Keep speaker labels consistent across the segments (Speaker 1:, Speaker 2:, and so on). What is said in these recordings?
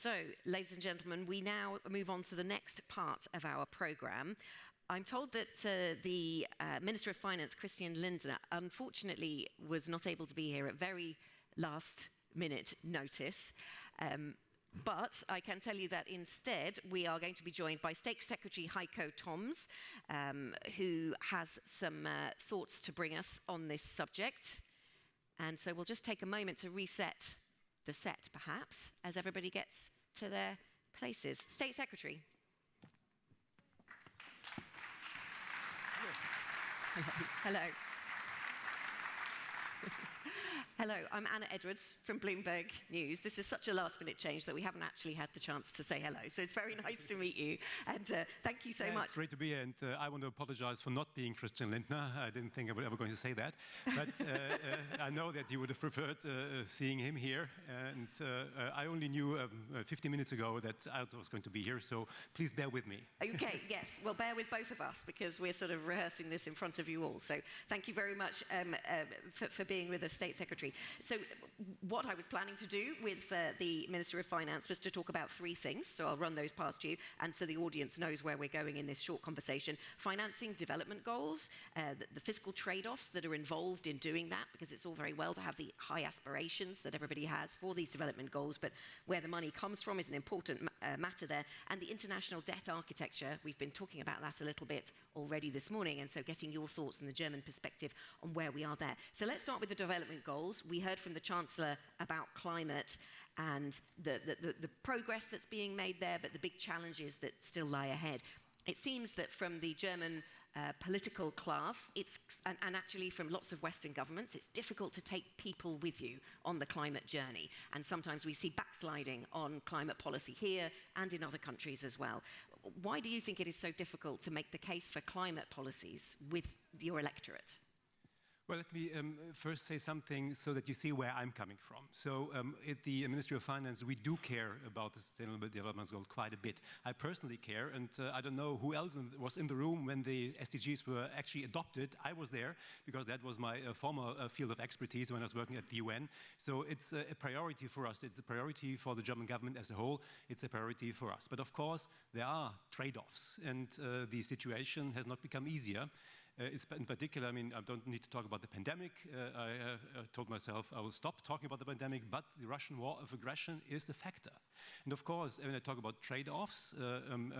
Speaker 1: So, ladies and gentlemen, we now move on to the next part of our programme. I'm told that the Minister of Finance, Christian Lindner, unfortunately was not able to be here at very last minute notice. But I can tell you that instead we are going to be joined by State Secretary Heiko Thoms, who has some thoughts to bring us on this subject. And so we'll just take a moment to reset the set, perhaps, as everybody gets to their places. State Secretary. Hello. Hello, I'm Anna Edwards from Bloomberg News. This is such a last-minute change that we haven't actually had the chance to say hello. So it's very nice to meet you, and thank you so much.
Speaker 2: It's great to be here, and I want to apologize for not being Christian Lindner. I didn't think I was ever going to say that, but I know that you would have preferred seeing him here, and I only knew 15 minutes ago that I was going to be here, so please bear with me.
Speaker 1: Okay, yes, well, bear with both of us, because we're sort of rehearsing this in front of you all. So thank you very much for being with us, State Secretary. So what I was planning to do with the Minister of Finance was to talk about three things, so I'll run those past you, and so the audience knows where we're going in this short conversation. Financing development goals, the fiscal trade-offs that are involved in doing that, because it's all very well to have the high aspirations that everybody has for these development goals, but where the money comes from is an important matter there. And the international debt architecture, we've been talking about that a little bit already this morning, and so getting your thoughts from the German perspective on where we are there. So let's start with the development goals. We heard from the Chancellor about climate and the progress that's being made there, but the big challenges that still lie ahead. It seems that from the German political class, and actually from lots of Western governments, it's difficult to take people with you on the climate journey. And sometimes we see backsliding on climate policy here and in other countries as well. Why do you think it is so difficult to make the case for climate policies with your electorate?
Speaker 2: Well, let me first say something so that you see where I'm coming from. So at the Ministry of Finance, we do care about the Sustainable Development Goals quite a bit. I personally care, and I don't know who else was in the room when the SDGs were actually adopted. I was there, because that was my former field of expertise when I was working at the UN. So it's a priority for us. It's a priority for the German government as a whole. It's a priority for us. But of course, there are trade-offs, and the situation has not become easier. In particular, I mean, I don't need to talk about the pandemic. I told myself I will stop talking about the pandemic, but the Russian war of aggression is a factor. And of course, when I talk about trade-offs,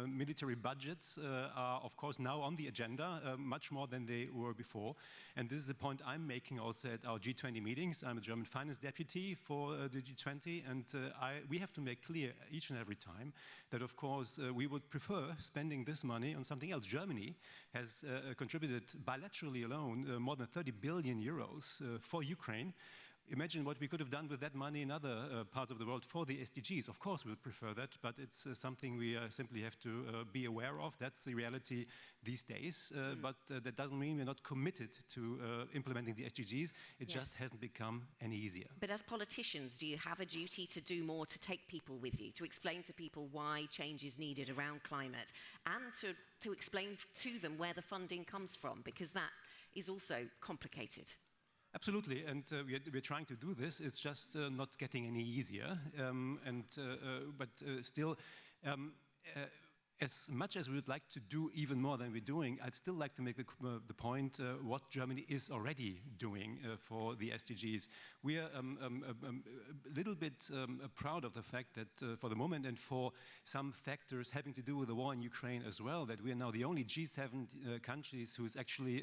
Speaker 2: military budgets are, of course, now on the agenda, much more than they were before. And this is a point I'm making also at our G20 meetings. I'm a German finance deputy for the G20, and we have to make clear each and every time that, of course, we would prefer spending this money on something else. Germany has contributed bilaterally alone more than 30 billion euros for Ukraine. Imagine what we could have done with that money in other parts of the world for the SDGs. Of course, we would prefer that, but it's something we simply have to be aware of. That's the reality these days. But that doesn't mean we're not committed to implementing the SDGs. It just hasn't become any easier.
Speaker 1: But as politicians, do you have a duty to do more, to take people with you, to explain to people why change is needed around climate, and to explain to them where the funding comes from, because that is also complicated?
Speaker 2: Absolutely, and we're trying to do this. It's just not getting any easier. But still, as much as we would like to do even more than we're doing, I'd still like to make the point what Germany is already doing for the SDGs. We are a little bit proud of the fact that for the moment, and for some factors having to do with the war in Ukraine as well, that we are now the only G7 countries who's actually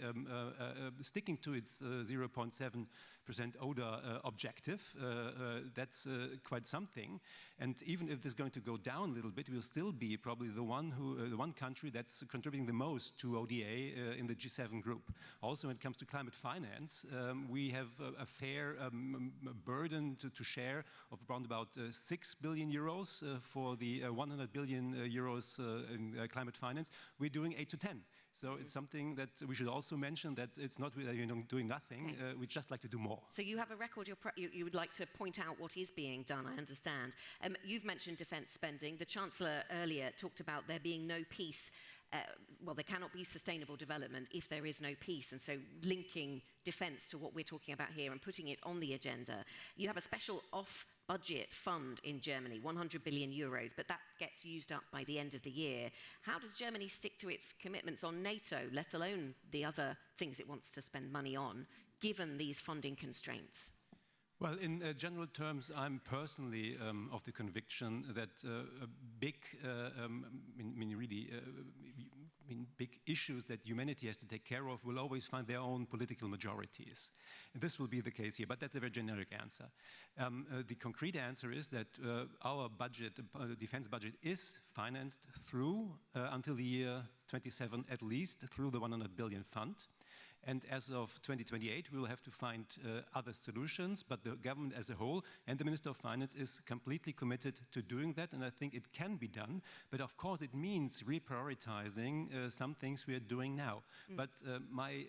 Speaker 2: sticking to its 0.7% ODA objective. That's quite something. And even if this is going to go down a little bit, we'll still be probably the one country that's contributing the most to ODA in the G7 group. Also, when it comes to climate finance, we have a fair burden to share of around about 6 billion euros for the 100 billion euros in climate finance. We're doing 8 to 10. So it's something that we should also mention, that it's not doing nothing. We'd just like to do more.
Speaker 1: So you have a record. You would like to point out what is being done, I understand. You've mentioned defence spending. The Chancellor earlier talked about there being no peace. Well, there cannot be sustainable development if there is no peace, and so linking defence to what we're talking about here and putting it on the agenda. You have a special budget fund in Germany, 100 billion euros, but that gets used up by the end of the year. How does Germany stick to its commitments on NATO, let alone the other things it wants to spend money on, given these funding constraints?
Speaker 2: Well, in general terms, I'm personally of the conviction that big issues that humanity has to take care of will always find their own political majorities. And this will be the case here, but that's a very generic answer. The concrete answer is that our budget, defense budget, is financed through, until the year 27 at least, through the 100 billion fund. And as of 2028, we will have to find other solutions, but the government as a whole and the Minister of Finance is completely committed to doing that, and I think it can be done. But of course, it means reprioritizing some things we are doing now. But my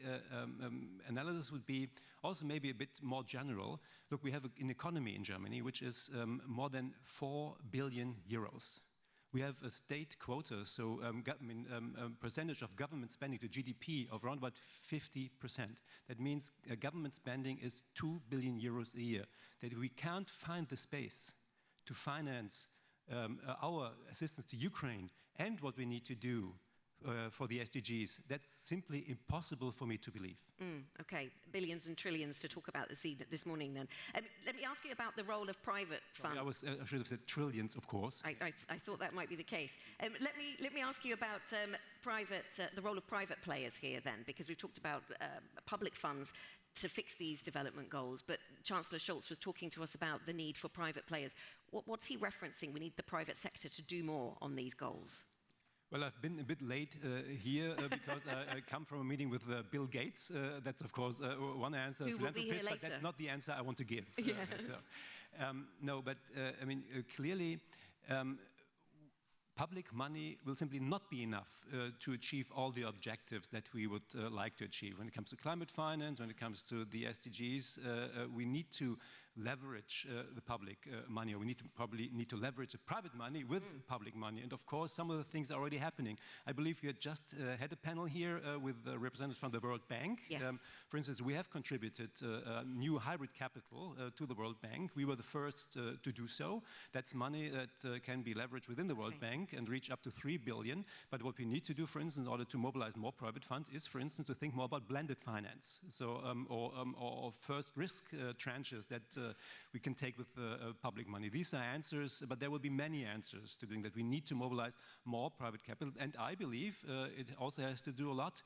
Speaker 2: analysis would be also maybe a bit more general. Look, we have an economy in Germany which is more than 4 billion euros. We have a state quota, so percentage of government spending to GDP of around about 50%. That means government spending is 2 billion euros a year. That we can't find the space to finance our assistance to Ukraine and what we need to do for the SDGs. That's simply impossible for me to believe.
Speaker 1: Okay, billions and trillions to talk about this morning then. Let me ask you about the role of private funds.
Speaker 2: I should have said trillions, of course.
Speaker 1: I thought that might be the case. Let me ask you about the role of private players here then, because we've talked about public funds to fix these development goals, but Chancellor Scholz was talking to us about the need for private players. What's he referencing? We need the private sector to do more on these goals.
Speaker 2: Well, I've been a bit late here because I come from a meeting with Bill Gates. That's, of course, one answer.
Speaker 1: Who will be here later.
Speaker 2: But that's not the answer I want to give.
Speaker 1: Yes.
Speaker 2: No, but clearly, public money will simply not be enough to achieve all the objectives that we would like to achieve. When it comes to climate finance, when it comes to the SDGs, we need to leverage the public money, or we probably need to leverage the private money with public money. And of course, some of the things are already happening. I believe you had just had a panel here with representatives from the World Bank.
Speaker 1: Yes.
Speaker 2: For instance, we have contributed new hybrid capital to the World Bank. We were the first to do so. That's money that can be leveraged within the World Bank and reach up to 3 billion. But what we need to do, for instance, in order to mobilize more private funds is, for instance, to think more about blended finance. So, or first risk tranches that we can take with public money. These are answers, but there will be many answers to doing that. We need to mobilize more private capital, and I believe it also has to do a lot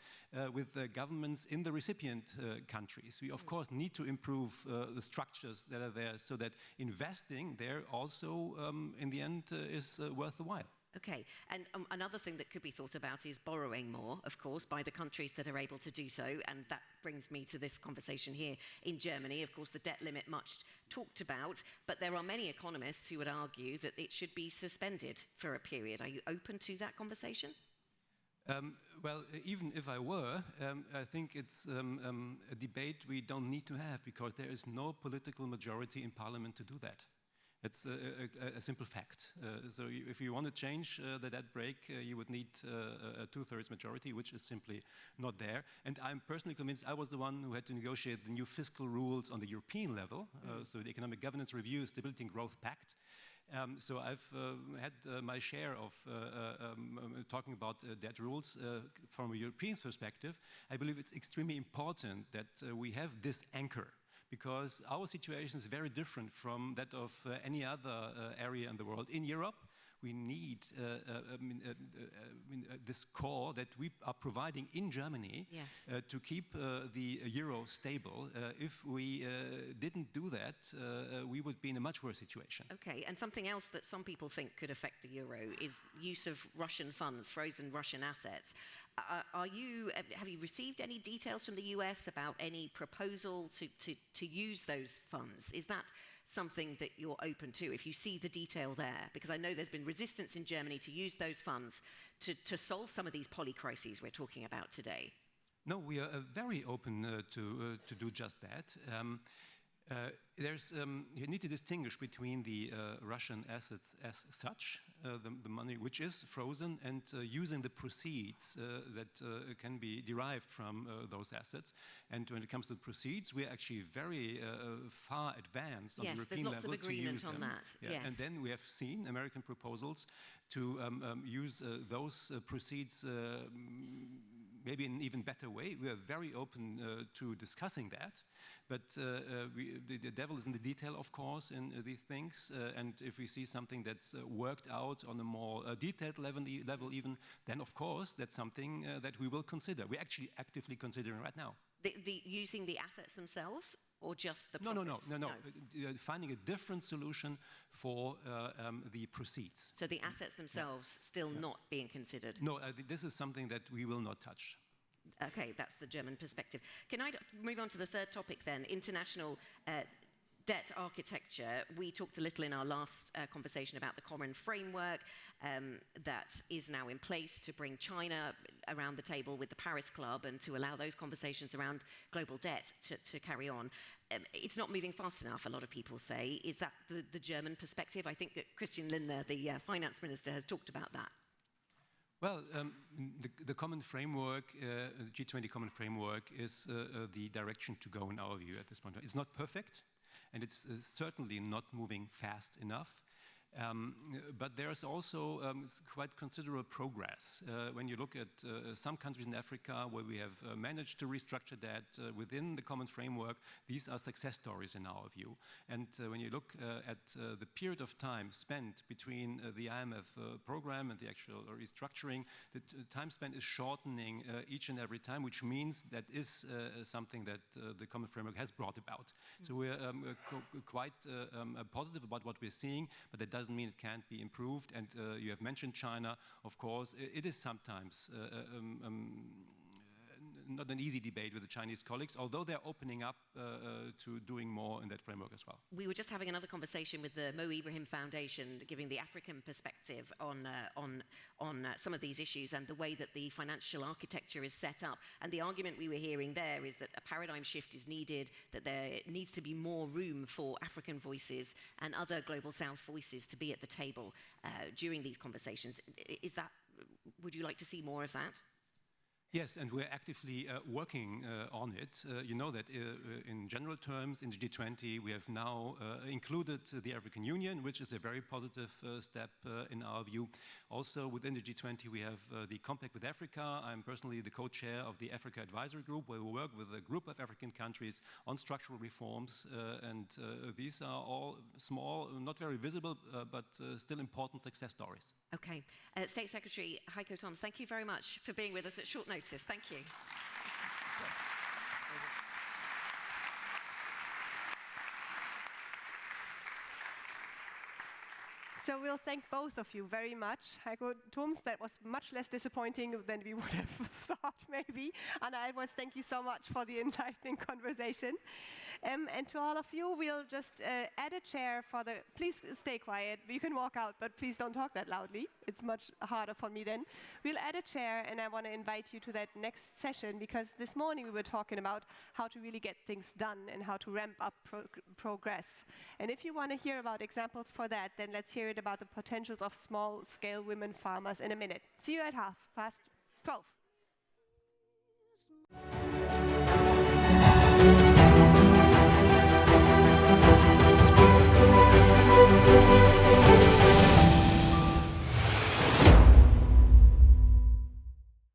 Speaker 2: with governments in the recipient countries. We, of course, need to improve the structures that are there so that investing there also, in the end, is worth the while.
Speaker 1: Okay, and another thing that could be thought about is borrowing more, of course, by the countries that are able to do so, and that brings me to this conversation here in Germany. Of course, the debt limit much talked about, but there are many economists who would argue that it should be suspended for a period. Are you open to that conversation?
Speaker 2: Well, even if I were, I think it's a debate we don't need to have, because there is no political majority in Parliament to do that. It's a simple fact. So if you want to change the debt brake, you would need a two-thirds majority, which is simply not there. And I'm personally convinced I was the one who had to negotiate the new fiscal rules on the European level, so the Economic Governance Review, Stability and Growth Pact. So I've had my share of talking about debt rules from a European perspective. I believe it's extremely important that we have this anchor, because our situation is very different from that of any other area in the world. In Europe, we need this core that we are providing in Germany.
Speaker 1: Yes.
Speaker 2: To keep the euro stable. If we didn't do that, we would be in a much worse situation.
Speaker 1: Okay, and something else that some people think could affect the euro is use of Russian funds, frozen Russian assets. Have you received any details from the US about any proposal to use those funds? Is that something that you're open to, if you see the detail there? Because I know there's been resistance in Germany to use those funds to solve some of these polycrises we're talking about today.
Speaker 2: No, we are very open to do just that. You need to distinguish between the Russian assets as such, the money which is frozen, and using the proceeds that can be derived from those assets. And when it comes to proceeds, we're actually very far advanced on the European level.
Speaker 1: Yes, there's lots of agreement on that.
Speaker 2: Yeah.
Speaker 1: Yes.
Speaker 2: And then we have seen American proposals to use those proceeds maybe in an even better way. We are very open to discussing that, but the devil is in the detail, of course, in these things. And if we see something that's worked out on a more detailed level even, then of course that's something that we will consider. We're actually actively considering right now.
Speaker 1: Using the assets themselves, or just the profits?
Speaker 2: No. Finding a different solution for the proceeds.
Speaker 1: So the assets themselves still not being considered?
Speaker 2: No, this is something that we will not touch.
Speaker 1: Okay, that's the German perspective. Can I move on to the third topic then, international debt architecture? We talked a little in our last conversation about the common framework that is now in place to bring China around the table with the Paris Club and to allow those conversations around global debt to carry on. It's not moving fast enough, a lot of people say. Is that the German perspective? I think that Christian Lindner, the finance minister, has talked about that.
Speaker 2: Well, the common framework, the G20 common framework, is the direction to go in our view at this point. It's not perfect, and it's certainly not moving fast enough. But there's also quite considerable progress. When you look at some countries in Africa where we have managed to restructure that within the common framework, these are success stories in our view. And when you look at the period of time spent between the IMF program and the actual restructuring, the time spent is shortening each and every time, which means that is something that the common framework has brought about. So we're quite positive about what we're seeing, but that doesn't mean it can't be improved. And you have mentioned China, of course. It is sometimes not an easy debate with the Chinese colleagues, although they're opening up to doing more in that framework as well.
Speaker 1: We were just having another conversation with the Mo Ibrahim Foundation, giving the African perspective on some of these issues and the way that the financial architecture is set up. And the argument we were hearing there is that a paradigm shift is needed, that there needs to be more room for African voices and other Global South voices to be at the table during these conversations. Would you like to see more of that?
Speaker 2: Yes, and we're actively working on it. You know that in general terms, in the G20, we have now included the African Union, which is a very positive step in our view. Also, within the G20, we have the Compact with Africa. I'm personally the co-chair of the Africa Advisory Group, where we work with a group of African countries on structural reforms. And these are all small, not very visible, but still important success stories.
Speaker 1: Okay. State Secretary Heiko Thoms, thank you very much for being with us at short notice. Thank you.
Speaker 3: So we'll thank both of you very much. Heiko Thoms, that was much less disappointing than we would have thought, maybe. And I was thank you so much for the enlightening conversation. And to all of you, we'll just add a chair for the, please stay quiet. You can walk out, but please don't talk that loudly. It's much harder for me then. We'll add a chair, and I want to invite you to that next session, because this morning we were talking about how to really get things done and how to ramp up progress. And if you want to hear about examples for that, then let's hear it about the potentials of small-scale women farmers in a minute. See you at 12:30.